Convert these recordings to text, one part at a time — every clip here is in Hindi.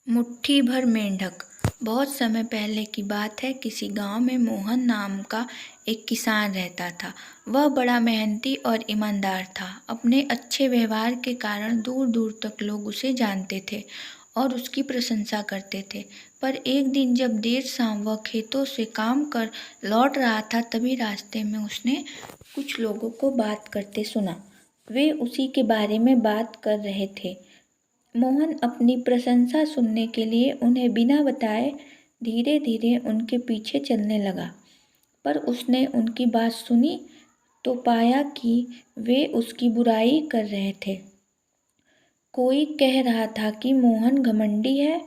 मुट्ठी भर मेंढक। बहुत समय पहले की बात है। किसी गांव में मोहन नाम का एक किसान रहता था। वह बड़ा मेहनती और ईमानदार था। अपने अच्छे व्यवहार के कारण दूर दूर तक लोग उसे जानते थे और उसकी प्रशंसा करते थे। पर एक दिन जब देर शाम वह खेतों से काम कर लौट रहा था, तभी रास्ते में उसने कुछ लोगों को बात करते सुना। वे उसी के बारे में बात कर रहे थे। मोहन अपनी प्रशंसा सुनने के लिए उन्हें बिना बताए धीरे धीरे उनके पीछे चलने लगा। पर उसने उनकी बात सुनी तो पाया कि वे उसकी बुराई कर रहे थे। कोई कह रहा था कि मोहन घमंडी है,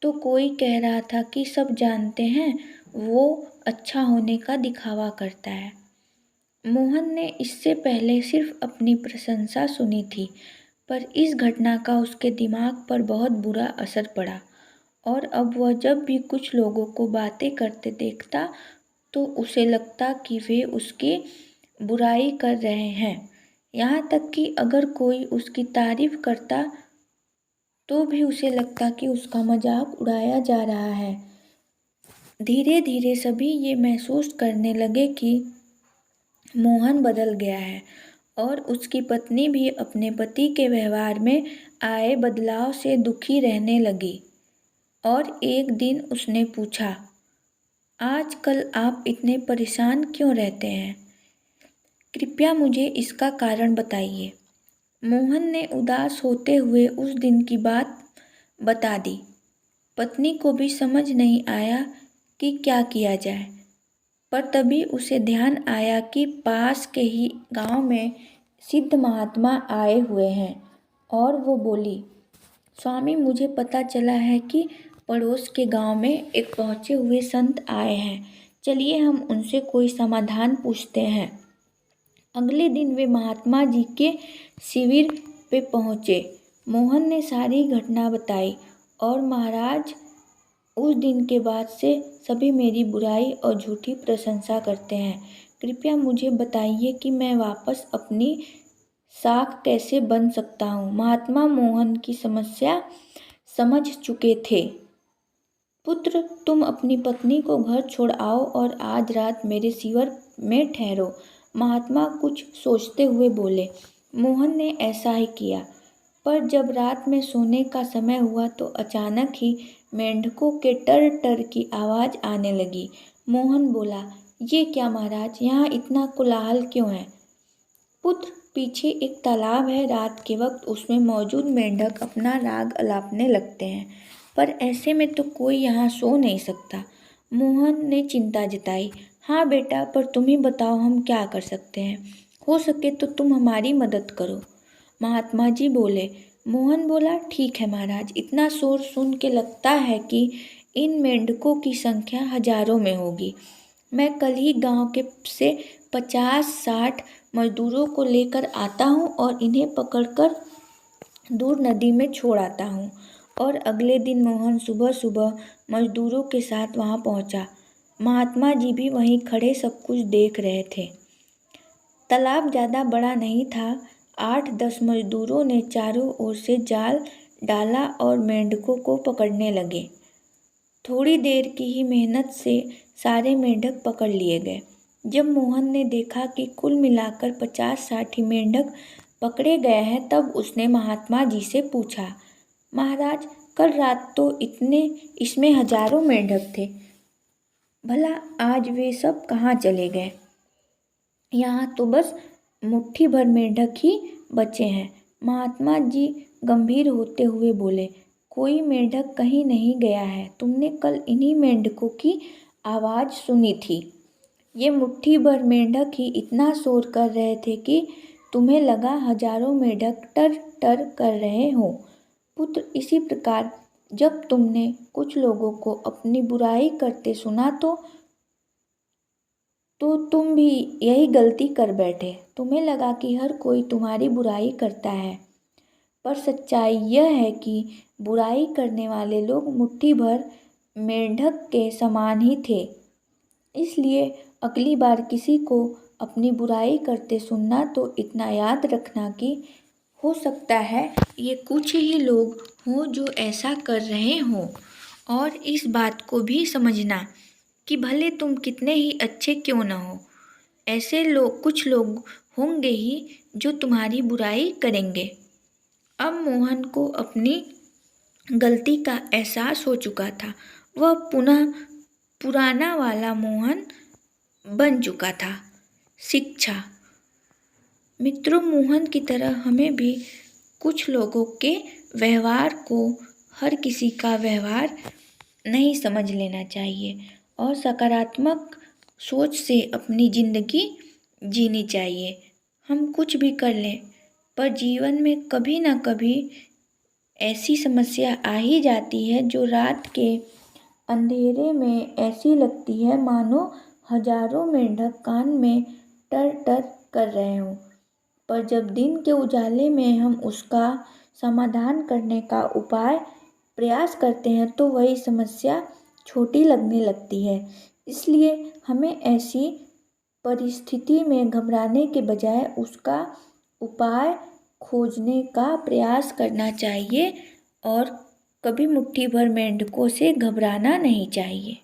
तो कोई कह रहा था कि सब जानते हैं वो अच्छा होने का दिखावा करता है। मोहन ने इससे पहले सिर्फ अपनी प्रशंसा सुनी थी, पर इस घटना का उसके दिमाग पर बहुत बुरा असर पड़ा और अब वह जब भी कुछ लोगों को बातें करते देखता तो उसे लगता कि वे उसकी बुराई कर रहे हैं। यहाँ तक कि अगर कोई उसकी तारीफ करता तो भी उसे लगता कि उसका मजाक उड़ाया जा रहा है। धीरे धीरे सभी ये महसूस करने लगे कि मोहन बदल गया है और उसकी पत्नी भी अपने पति के व्यवहार में आए बदलाव से दुखी रहने लगी। और एक दिन उसने पूछा, आजकल आप इतने परेशान क्यों रहते हैं? कृपया मुझे इसका कारण बताइए। मोहन ने उदास होते हुए उस दिन की बात बता दी। पत्नी को भी समझ नहीं आया कि क्या किया जाए, पर तभी उसे ध्यान आया कि पास के ही गांव में सिद्ध महात्मा आए हुए हैं और वो बोली, स्वामी, मुझे पता चला है कि पड़ोस के गांव में एक पहुँचे हुए संत आए हैं। चलिए हम उनसे कोई समाधान पूछते हैं। अगले दिन वे महात्मा जी के शिविर पे पहुँचे। मोहन ने सारी घटना बताई और महाराज, उस दिन के बाद से सभी मेरी बुराई और झूठी प्रशंसा करते हैं। कृपया मुझे बताइए कि मैं वापस अपनी साख कैसे बन सकता हूँ। महात्मा मोहन की समस्या समझ चुके थे। पुत्र, तुम अपनी पत्नी को घर छोड़ आओ और आज रात मेरे शिविर में ठहरो। महात्मा कुछ सोचते हुए बोले। मोहन ने ऐसा ही किया, पर जब रात में सोने का समय हुआ तो अचानक ही मेंढकों के टर टर की आवाज़ आने लगी। मोहन बोला, ये क्या महाराज, यहाँ इतना कोलाहल क्यों है? पुत्र, पीछे एक तालाब है। रात के वक्त उसमें मौजूद मेंढक अपना राग अलापने लगते हैं, पर ऐसे में तो कोई यहाँ सो नहीं सकता। मोहन ने चिंता जताई। हाँ बेटा, पर तुम ही बताओ हम क्या कर सकते हैं। हो सके तो तुम हमारी मदद करो, महात्मा जी बोले। मोहन बोला, ठीक है महाराज, इतना शोर सुन के लगता है कि इन मेंढकों की संख्या हजारों में होगी। मैं कल ही गांव के से 50-60 मजदूरों को लेकर आता हूँ और इन्हें पकड़कर दूर नदी में छोड़ आता हूँ। और अगले दिन मोहन सुबह सुबह मजदूरों के साथ वहाँ पहुँचा। महात्मा जी भी वहीं खड़े सब कुछ देख रहे थे। तालाब ज़्यादा बड़ा नहीं था। 8-10 मजदूरों ने चारों ओर से जाल डाला और मेंढकों को पकड़ने लगे। थोड़ी देर की ही मेहनत से सारे मेंढक पकड़ लिए गए। जब मोहन ने देखा कि कुल मिलाकर 50-60 ही मेंढक पकड़े गए हैं, तब उसने महात्मा जी से पूछा, महाराज, कल रात तो इतने इसमें हजारों मेंढक थे, भला आज वे सब कहाँ चले गए? यहाँ तो बस मुट्ठी भर मेंढक ही बचे हैं। महात्मा जी गंभीर होते हुए बोले, कोई मेंढक कहीं नहीं गया है। तुमने कल इन्हीं मेंढकों की आवाज़ सुनी थी। ये मुट्ठी भर मेंढक ही इतना शोर कर रहे थे कि तुम्हें लगा हजारों मेंढक टर टर कर रहे हो। पुत्र, इसी प्रकार जब तुमने कुछ लोगों को अपनी बुराई करते सुना तो तुम भी यही गलती कर बैठे। तुम्हें लगा कि हर कोई तुम्हारी बुराई करता है, पर सच्चाई यह है कि बुराई करने वाले लोग मुट्ठी भर मेंढक के समान ही थे। इसलिए अगली बार किसी को अपनी बुराई करते सुनना तो इतना याद रखना कि हो सकता है ये कुछ ही लोग हों जो ऐसा कर रहे हों। और इस बात को भी समझना कि भले तुम कितने ही अच्छे क्यों न हो, ऐसे लोग कुछ लोग होंगे ही जो तुम्हारी बुराई करेंगे। अब मोहन को अपनी गलती का एहसास हो चुका था। वह पुनः पुराना वाला मोहन बन चुका था। शिक्षा। मित्रों, मोहन की तरह हमें भी कुछ लोगों के व्यवहार को हर किसी का व्यवहार नहीं समझ लेना चाहिए और सकारात्मक सोच से अपनी ज़िंदगी जीनी चाहिए। हम कुछ भी कर लें, पर जीवन में कभी ना कभी ऐसी समस्या आ ही जाती है जो रात के अंधेरे में ऐसी लगती है मानो हजारों मेंढक कान में टर टर कर रहे हों। पर जब दिन के उजाले में हम उसका समाधान करने का उपाय प्रयास करते हैं तो वही समस्या छोटी लगने लगती है। इसलिए हमें ऐसी परिस्थिति में घबराने के बजाय उसका उपाय खोजने का प्रयास करना चाहिए और कभी मुट्ठी भर मेंढकों से घबराना नहीं चाहिए।